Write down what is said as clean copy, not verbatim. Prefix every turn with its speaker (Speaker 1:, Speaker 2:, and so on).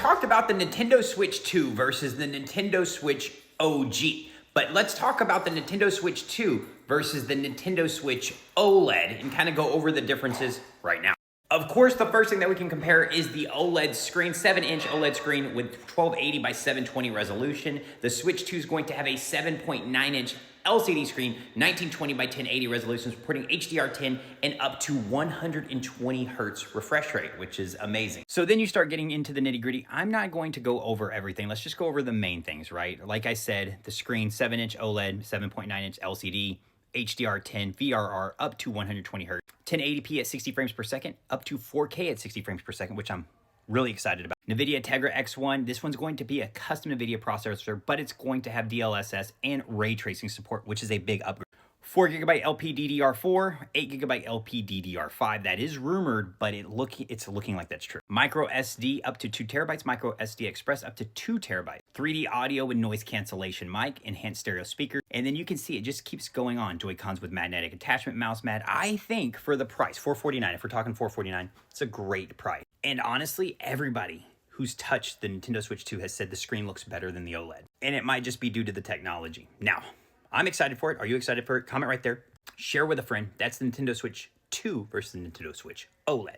Speaker 1: talked about the Nintendo Switch 2 versus the Nintendo Switch OG. But let's talk about the Nintendo Switch 2 versus the Nintendo Switch OLED and kind of go over the differences right now. Of course, the first thing that we can compare is the OLED screen, 7-inch OLED screen with 1280 by 720 resolution. The Switch 2 is going to have a 7.9-inch LCD screen, 1920 by 1080 resolution, supporting HDR10 and up to 120 hertz refresh rate, which is amazing. So then you start getting into the nitty gritty. I'm not going to go over everything. Let's just go over the main things, right? Like I said, the screen, 7-inch OLED, 7.9-inch LCD, HDR10, VRR up to 120 hertz, 1080p at 60 frames per second, up to 4K at 60 frames per second, which I'm really excited about. NVIDIA Tegra X1, this one's going to be a custom NVIDIA processor, but it's going to have DLSS and ray tracing support, which is a big upgrade. 4GB LPDDR4, 8GB LPDDR5. That is rumored, but it's looking like that's true. Micro SD up to 2TB, Micro SD Express up to 2TB. 3D audio with noise cancellation mic, enhanced stereo speaker, and then you can see it just keeps going on. Joy-Cons with magnetic attachment, mouse mat. I think for the price, $449, if we're talking $449, it's a great price. And honestly, everybody who's touched the Nintendo Switch 2 has said the screen looks better than the OLED. And it might just be due to the technology. Now, I'm excited for it. Are you excited for it? Comment right there. Share with a friend. That's the Nintendo Switch 2 versus the Nintendo Switch OLED.